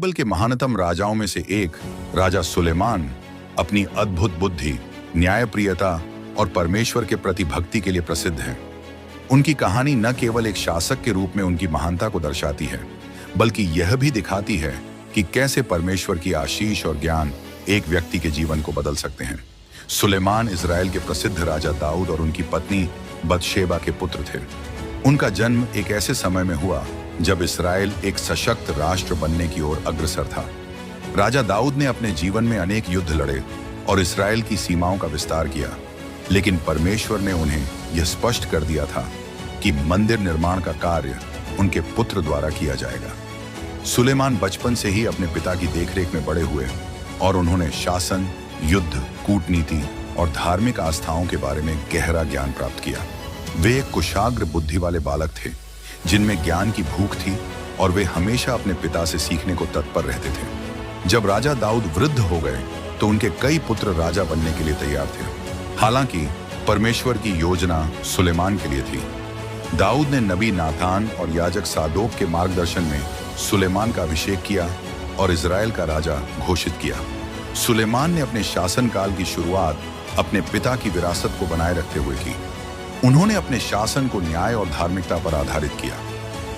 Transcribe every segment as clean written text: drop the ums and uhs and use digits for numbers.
Bible के महानतम राजाओं में से एक राजा सुलेमान अपनी अद्भुत बुद्धि, न्यायप्रियता और परमेश्वर के प्रति भक्ति के लिए प्रसिद्ध हैं। उनकी कहानी न केवल एक शासक के रूप में उनकी महानता को दर्शाती है, बल्कि यह भी दिखाती है कि कैसे परमेश्वर की आशीष और ज्ञान एक व्यक्ति के जीवन को बदल सकते हैं। सुलेमान इजराइल के प्रसिद्ध राजा दाऊद और उनकी पत्नी बतशेबा के पुत्र थे। उनका जन्म एक ऐसे समय में हुआ जब इस्राएल एक सशक्त राष्ट्र बनने की ओर अग्रसर था। राजा दाऊद ने अपने जीवन में अनेक युद्ध लड़े और इस्राएल की सीमाओं का विस्तार किया, लेकिन परमेश्वर ने उन्हें यह स्पष्ट कर दिया था कि मंदिर निर्माण का कार्य उनके पुत्र द्वारा किया जाएगा। सुलेमान बचपन से ही अपने पिता की देखरेख में बड़े हुए और उन्होंने शासन, युद्ध, कूटनीति और धार्मिक आस्थाओं के बारे में गहरा ज्ञान प्राप्त किया। वे एक कुशाग्र बुद्धि वाले बालक थे जिनमें ज्ञान की भूख थी और वे हमेशा अपने पिता से सीखने को तत्पर रहते थे। जब राजा दाऊद वृद्ध हो गए तो उनके कई पुत्र राजा बनने के लिए तैयार थे। हालांकि परमेश्वर की योजना सुलेमान के लिए थी। दाऊद ने नबी नातान और याजक सादोक के मार्गदर्शन में सुलेमान का अभिषेक किया और इजराइल का राजा घोषित किया। सुलेमान ने अपने शासनकाल की शुरुआत अपने पिता की विरासत को बनाए रखते हुए की। उन्होंने अपने शासन को न्याय और धार्मिकता पर आधारित किया।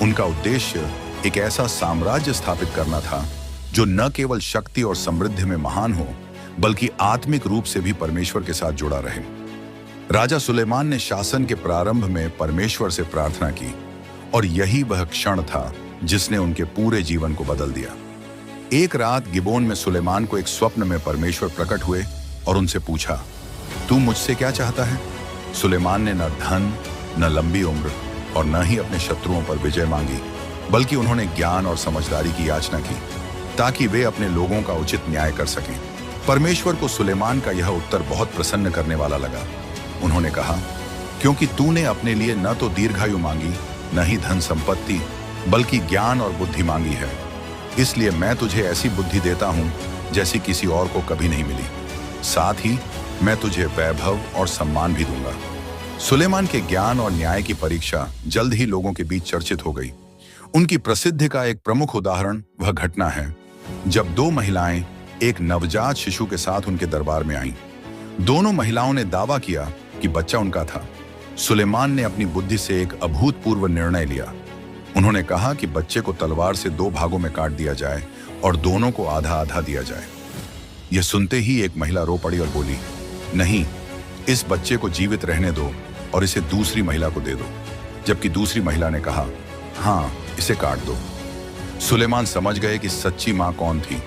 उनका उद्देश्य एक ऐसा साम्राज्य स्थापित करना था जो न केवल शक्ति और समृद्धि में महान हो, बल्कि आत्मिक रूप से भी परमेश्वर के साथ जुड़ा रहे। राजा सुलेमान ने शासन के प्रारंभ में परमेश्वर से प्रार्थना की और यही वह क्षण था जिसने उनके पूरे जीवन को बदल दिया। एक रात गिबोन में सुलेमान को एक स्वप्न में परमेश्वर प्रकट हुए और उनसे पूछा, तू मुझसे क्या चाहता है? सुलेमान ने न धन, न लंबी उम्र और न ही अपने शत्रुओं पर विजय मांगी, बल्कि उन्होंने ज्ञान और समझदारी की याचना की ताकि वे अपने लोगों का उचित न्याय कर सकें। परमेश्वर को सुलेमान का यह उत्तर बहुत प्रसन्न करने वाला लगा। उन्होंने कहा, क्योंकि तूने अपने लिए न तो दीर्घायु मांगी, न ही धन संपत्ति, बल्कि ज्ञान और बुद्धि मांगी है, इसलिए मैं तुझे ऐसी बुद्धि देता हूं जैसी किसी और को कभी नहीं मिली। साथ ही मैं तुझे वैभव और सम्मान भी दूंगा। सुलेमान के ज्ञान और न्याय की परीक्षा जल्द ही लोगों के बीच चर्चित हो गई। उनकी प्रसिद्धि का एक प्रमुख उदाहरण वह घटना है जब दो महिलाएं एक नवजात शिशु के साथ उनके दरबार में आईं। दोनों महिलाओं ने दावा किया कि बच्चा उनका था। सुलेमान ने अपनी बुद्धि से एक अभूतपूर्व निर्णय लिया। उन्होंने कहा कि बच्चे को तलवार से दो भागों में काट दिया जाए और दोनों को आधा आधा दिया जाए। यह सुनते ही एक महिला रो पड़ी और बोली, नहीं, इस बच्चे को जीवित रहने दो और इसे दूसरी महिला को दे दो। जबकि दूसरी महिला ने कहा, हाँ, इसे काट दो। सुलेमान समझ गए कि सच्ची मां कौन थी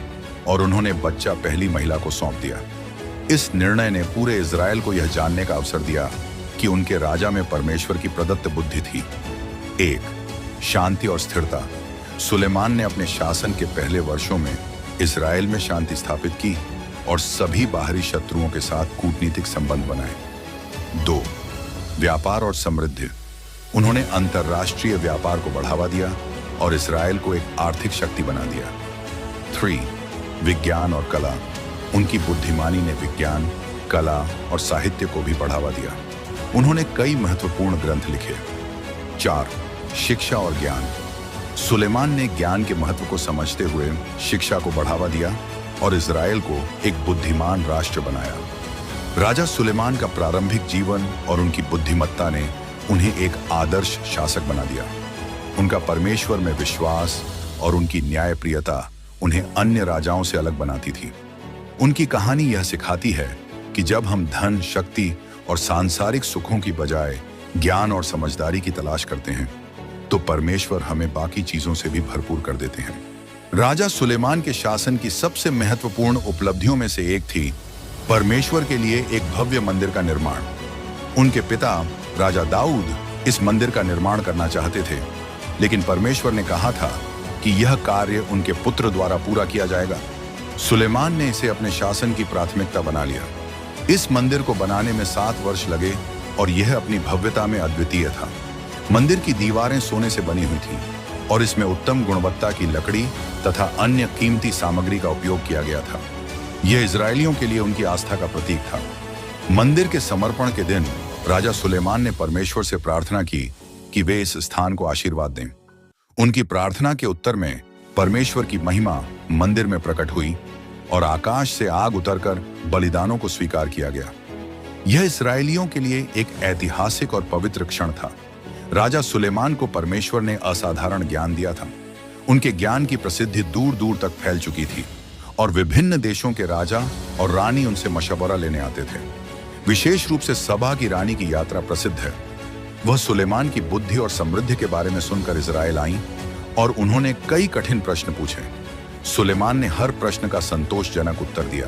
और उन्होंने बच्चा पहली महिला को सौंप दिया। इस निर्णय ने पूरे इजराइल को यह जानने का अवसर दिया कि उनके राजा में परमेश्वर की प्रदत्त बुद्धि थी। एक, शांति और स्थिरता। सुलेमान ने अपने शासन के पहले वर्षों में इजराइल में शांति स्थापित की और सभी बाहरी शत्रुओं के साथ कूटनीतिक संबंध बनाए। 2, व्यापार और समृद्धि। उन्होंने अंतरराष्ट्रीय व्यापार को बढ़ावा दिया और इजराइल को एक आर्थिक शक्ति बना दिया। 3, विज्ञान और कला। उनकी बुद्धिमानी ने विज्ञान, कला और साहित्य को भी बढ़ावा दिया। उन्होंने कई महत्वपूर्ण ग्रंथ लिखे। 4, शिक्षा और ज्ञान। सुलेमान ने ज्ञान के महत्व को समझते हुए शिक्षा को बढ़ावा दिया और इजराइल को एक बुद्धिमान राष्ट्र बनाया। राजा सुलेमान का प्रारंभिक जीवन और उनकी बुद्धिमत्ता ने उन्हें एक आदर्श शासक बना दिया। उनका परमेश्वर में विश्वास और उनकी न्यायप्रियता उन्हें अन्य राजाओं से अलग बनाती थी। उनकी कहानी यह सिखाती है कि जब हम धन, शक्ति और सांसारिक सुखों की बजाय ज्ञान और समझदारी की तलाश करते हैं, तो परमेश्वर हमें बाकी चीजों से भी भरपूर कर देते हैं। राजा सुलेमान के शासन की सबसे महत्वपूर्ण उपलब्धियों में से एक थी परमेश्वर के लिए एक भव्य मंदिर का निर्माण। उनके पिता राजा दाऊद इस मंदिर का निर्माण करना चाहते थे, लेकिन परमेश्वर ने कहा था कि यह कार्य उनके पुत्र द्वारा पूरा किया जाएगा। सुलेमान ने इसे अपने शासन की प्राथमिकता बना लिया। इस मंदिर को बनाने में 7 वर्ष लगे और यह अपनी भव्यता में अद्वितीय था। मंदिर की दीवारें सोने से बनी हुई थीं और इसमें उत्तम गुणवत्ता की लकड़ी तथा अन्य कीमती सामग्री का उपयोग किया गया था। यह इजरायलियों के लिए उनकी आस्था का प्रतीक था। मंदिर के समर्पण के दिन राजा सुलेमान ने परमेश्वर से प्रार्थना की कि वे इस स्थान को आशीर्वाद दें। उनकी प्रार्थना के उत्तर में परमेश्वर की महिमा मंदिर में प्रकट हुई और आकाश से आग उतरकर बलिदानों को स्वीकार किया गया। यह इस्राएलियों के लिए एक ऐतिहासिक और पवित्र क्षण था। राजा सुलेमान को परमेश्वर ने असाधारण ज्ञान दिया था। उनके ज्ञान की प्रसिद्धि दूर दूर तक फैल चुकी थी और विभिन्न देशों के राजा और रानी उनसे मशवरा लेने आते थे। विशेष रूप से सबा की रानी की यात्रा प्रसिद्ध है। वह सुलेमान की बुद्धि और समृद्धि के बारे में सुनकर इजराइल आईं और उन्होंने कई कठिन प्रश्न पूछे। सुलेमान ने हर प्रश्न का संतोषजनक उत्तर दिया।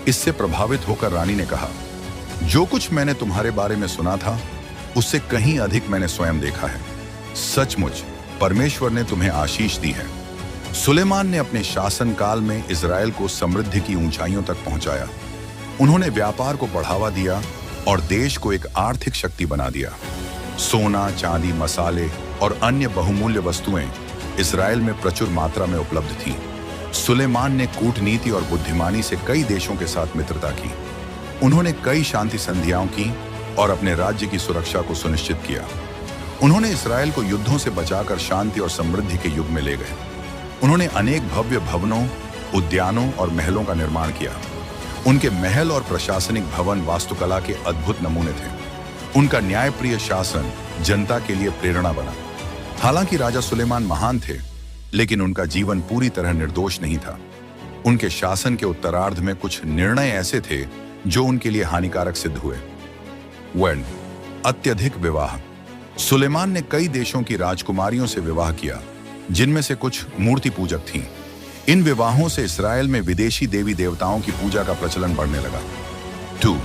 इससे प्रभावित होकर रानी ने कहा, जो कुछ मैंने तुम्हारे बारे में सुना था उससे कहीं अधिक मैंने स्वयं देखा है। सचमुच परमेश्वर ने तुम्हें आशीष दी है। सुलेमान ने अपने शासनकाल में इजराइल को समृद्धि की ऊंचाइयों तक पहुंचाया। उन्होंने व्यापार को बढ़ावा दिया और देश को एक आर्थिक शक्ति बना दिया। सोना, चांदी, मसाले और अन्य बहुमूल्य वस्तुएं इजराइल में प्रचुर मात्रा में उपलब्ध थीं। सुलेमान ने कूटनीति और बुद्धिमानी से कई देशों के साथ मित्रता की। उन्होंने कई शांति संधियां की और अपने राज्य की सुरक्षा को सुनिश्चित किया। उन्होंने इस्राएल को युद्धों से बचाकर शांति और समृद्धि के युग में ले गए। उन्होंने अनेक भव्य भवनों, उद्यानों और महलों का निर्माण किया। उनके महल और प्रशासनिक भवन वास्तुकला के अद्भुत नमूने थे। उनका न्यायप्रिय शासन जनता के लिए प्रेरणा बना। हालांकि राजा सुलेमान महान थे, लेकिन उनका जीवन पूरी तरह निर्दोष नहीं था। उनके शासन के उत्तरार्ध में कुछ निर्णय ऐसे थे जो उनके लिए हानिकारक सिद्ध हुए। अत्यधिक विवाह। सुलेमान ने कई देशों की राजकुमारियों से विवाह किया, जिनमें से कुछ मूर्ति पूजक थीं। इन विवाहों से इस्राएल में विदेशी देवी देवताओं की पूजा का प्रचलन बढ़ने लगा। 2.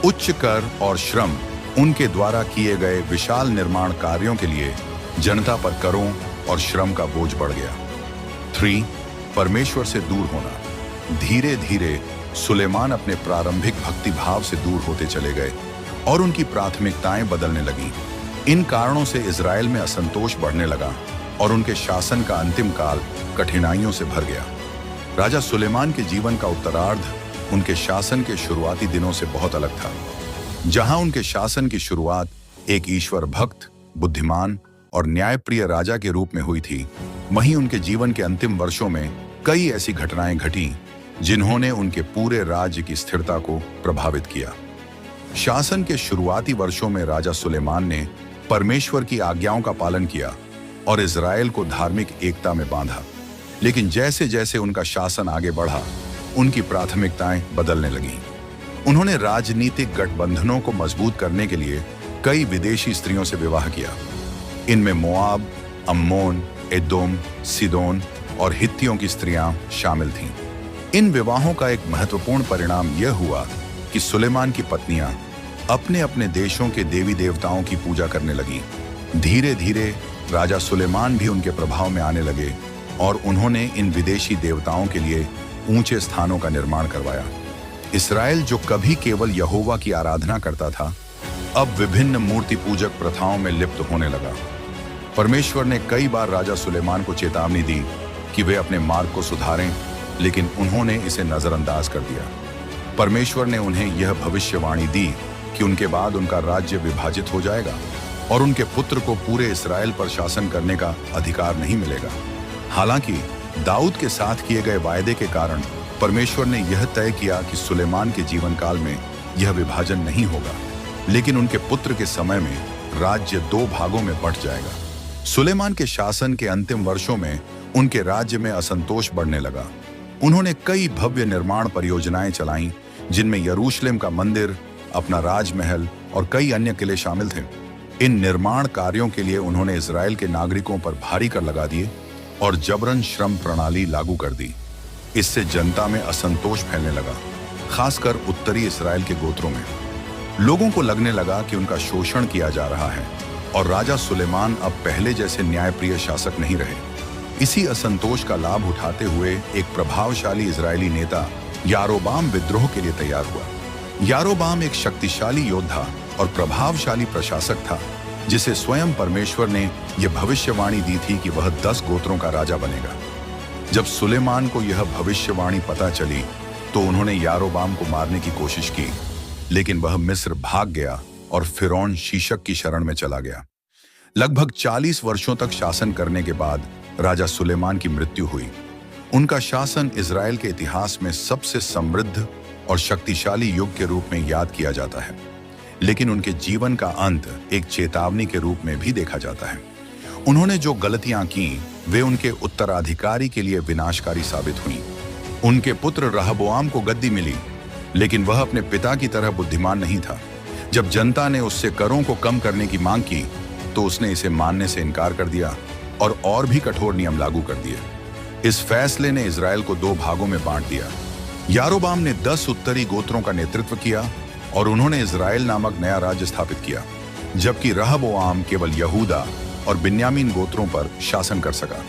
उच्च कर और श्रम। उनके द्वारा किए गए विशाल निर्माण कार्यों के लिए जनता पर करों और श्रम का बोझ बढ़ गया। 3. परमेश्वर से दूर होना। धीरे धीरे सुलेमान अपने प्रारंभिक भक्ति भाव से दूर होते चले गए और उनकी प्राथमिकताएं बदलने लगीं। इन कारणों से इजराइल में असंतोष बढ़ने लगा और उनके शासन का अंतिम काल कठिनाइयों से भर गया। राजा सुलेमान के जीवन का उत्तरार्ध उनके शासन के शुरुआती दिनों से बहुत अलग था। जहां उनके शासन की शुरुआत एक ईश्वर भक्त, बुद्धिमान और न्यायप्रिय राजा के रूप में हुई थी, वहीं उनके जीवन के अंतिम वर्षों में कई ऐसी घटनाएं घटी जिन्होंने उनके पूरे राज्य की स्थिरता को प्रभावित किया। शासन के शुरुआती वर्षों में राजा सुलेमान ने परमेश्वर की आज्ञाओं का पालन किया और इजराइल को धार्मिक एकता में बांधा। लेकिन जैसे जैसे उनका शासन आगे बढ़ा, उनकी प्राथमिकताएं बदलने लगीं। उन्होंने राजनीतिक गठबंधनों को मजबूत करने के लिए कई विदेशी स्त्रियों से विवाह किया। इनमें मोआब, अम्मोन, एदोम, सीदोन और हित्तियों की स्त्रियां शामिल थीं। इन विवाहों का एक महत्वपूर्ण परिणाम यह हुआ कि सुलेमान की पत्नियां अपने अपने देशों के देवी देवताओं की पूजा करने लगीं। धीरे धीरे राजा सुलेमान भी उनके प्रभाव में आने लगे और उन्होंने इन विदेशी देवताओं के लिए ऊंचे स्थानों का निर्माण करवाया। इस्राएल, जो कभी केवल यहोवा की आराधना करता था, अब विभिन्न मूर्ति पूजक प्रथाओं में लिप्त होने लगा। परमेश्वर ने कई बार राजा सुलेमान को चेतावनी दी कि वे अपने मार्ग को सुधारें, लेकिन उन्होंने इसे नजरअंदाज कर दिया। परमेश्वर ने उन्हें यह भविष्यवाणी दी कि उनके बाद उनका राज्य विभाजित हो जाएगा और उनके पुत्र को पूरे इस्राएल पर शासन करने का अधिकार नहीं मिलेगा। हालांकि दाऊद के साथ किए गए वायदे के कारण परमेश्वर ने यह तय किया कि सुलेमान के जीवन काल में यह विभाजन नहीं होगा, लेकिन उनके पुत्र के समय में राज्य 2 भागों में बंट जाएगा। सुलेमान के शासन के अंतिम वर्षों में उनके राज्य में असंतोष बढ़ने लगा। उन्होंने कई भव्य निर्माण परियोजनाएं चलाईं, जिनमें यरूशलेम का मंदिर, अपना राजमहल और कई अन्य किले शामिल थे। इन निर्माण कार्यों के लिए उन्होंने इजराइल के नागरिकों पर भारी कर लगा दिए और जबरन श्रम प्रणाली लागू कर दी। इससे जनता में असंतोष फैलने लगा, खासकर उत्तरी इस्राएल के गोत्रों में। लोगों को लगने लगा कि उनका शोषण किया जा रहा है और राजा सुलेमान अब पहले जैसे न्यायप्रिय शासक नहीं रहे। इसी असंतोष का लाभ उठाते हुए एक प्रभावशाली इजरायली नेता यारोबाम विद्रोह के लिए तैयार हुआ। यारोबाम एक शक्तिशाली योद्धा और प्रभावशाली प्रशासक था, जिसे स्वयं परमेश्वर ने यह भविष्यवाणी दी थी कि वह 10 गोत्रों का राजा बनेगा। जब सुलेमान को यह भविष्यवाणी पता चली तो उन्होंने यारोबाम को मारने की कोशिश की, लेकिन वह मिस्र भाग गया और फिरौन शीशक की शरण में चला गया। लगभग 40 वर्षों तक शासन करने के बाद राजा सुलेमान की मृत्यु हुई। उनका शासन इज़राइल के इतिहास में सबसे समृद्ध और शक्तिशाली युग के रूप में याद किया जाता है, लेकिन उनके जीवन का अंत एक चेतावनी के रूप में भी देखा जाता है। उन्होंने जो गलतियां की वे उनके उत्तराधिकारी के लिए विनाशकारी साबित हुई। उनके पुत्र रहबोआम को गद्दी मिली, लेकिन वह अपने पिता की तरह बुद्धिमान नहीं था। जब जनता ने उससे करों को कम करने की मांग की तो उसने इसे मानने से इनकार कर दिया और भी कठोर नियम लागू कर दिए। इस फैसले ने इज़राइल को 2 भागों में बांट दिया। यारोबाम ने 10 उत्तरी गोत्रों का नेतृत्व किया और उन्होंने इज़राइल नामक नया राज्य स्थापित किया, जबकि रहबोआम केवल यहूदा और बिन्यामीन गोत्रों पर शासन कर सका।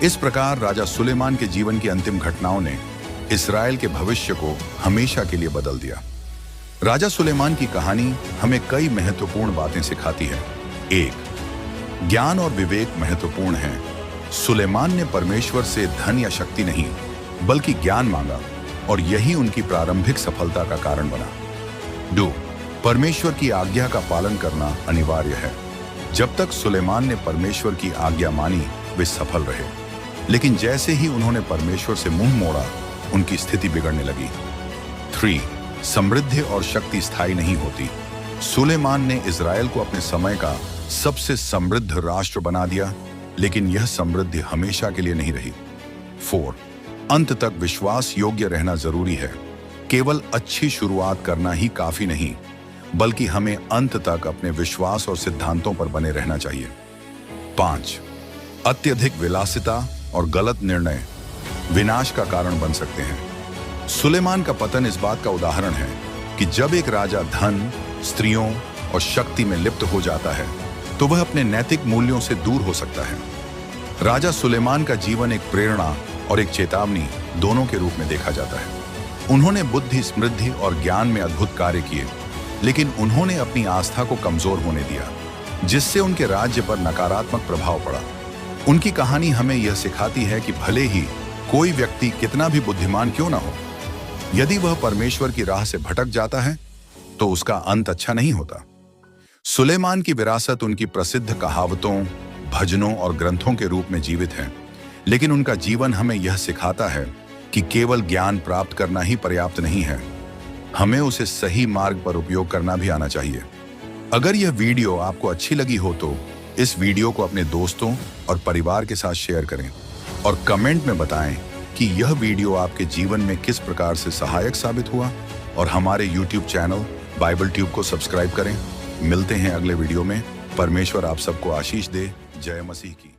इस प्रकार राजा सुलेमान के जीवन की अंतिम घटनाओं ने इज़राइल के भविष्य को हमेशा के लिए बदल दिया। राजा सुलेमान की कहानी हमें कई महत्वपूर्ण बातें सिखाती है। 1. ज्ञान और विवेक महत्वपूर्ण है। सुलेमान ने परमेश्वर से धन या शक्ति नहीं बल्कि ज्ञान मांगा और यही उनकी प्रारंभिक सफलता का कारण बना। 2. परमेश्वर की आज्ञा का पालन करना अनिवार्य है। जब तक सुलेमान ने परमेश्वर की आज्ञा मानी वे सफल रहे, लेकिन जैसे ही उन्होंने परमेश्वर से मुंह मोड़ा उनकी स्थिति बिगड़ने लगी। 3. समृद्धि और शक्ति स्थायी नहीं होती। सुलेमान ने इज़राइल को अपने समय का सबसे समृद्ध राष्ट्र बना दिया, लेकिन यह समृद्धि हमेशा के लिए नहीं रही। 4. अंत तक विश्वास योग्य रहना जरूरी है। केवल अच्छी शुरुआत करना ही काफी नहीं, बल्कि हमें अंत तक अपने विश्वास और सिद्धांतों पर बने रहना चाहिए। 5. अत्यधिक विलासिता और गलत निर्णय विनाश का कारण बन सकते हैं। सुलेमान का पतन इस बात का उदाहरण है कि जब एक राजा धन, स्त्रियों और शक्ति में लिप्त हो जाता है तो वह अपने नैतिक मूल्यों से दूर हो सकता है। राजा सुलेमान का जीवन एक प्रेरणा और एक चेतावनी दोनों के रूप में देखा जाता है। उन्होंने बुद्धि, समृद्धि और ज्ञान में अद्भुत कार्य किए, लेकिन उन्होंने अपनी आस्था को कमजोर होने दिया, जिससे उनके राज्य पर नकारात्मक प्रभाव पड़ा। उनकी कहानी हमें यह सिखाती है कि भले ही कोई व्यक्ति कितना भी बुद्धिमान क्यों ना हो, यदि वह परमेश्वर की राह से भटक जाता है तो उसका अंत अच्छा नहीं होता। सुलेमान की विरासत उनकी प्रसिद्ध कहावतों, भजनों और ग्रंथों के रूप में जीवित है, लेकिन उनका जीवन हमें यह सिखाता है कि केवल ज्ञान प्राप्त करना ही पर्याप्त नहीं है, हमें उसे सही मार्ग पर उपयोग करना भी आना चाहिए। अगर यह वीडियो आपको अच्छी लगी हो तो इस वीडियो को अपने दोस्तों और परिवार के साथ शेयर करें और कमेंट में बताएं कि यह वीडियो आपके जीवन में किस प्रकार से सहायक साबित हुआ, और हमारे YouTube चैनल बाइबल ट्यूब को सब्सक्राइब करें। मिलते हैं अगले वीडियो में। परमेश्वर आप सबको आशीष दे। जय मसीह की।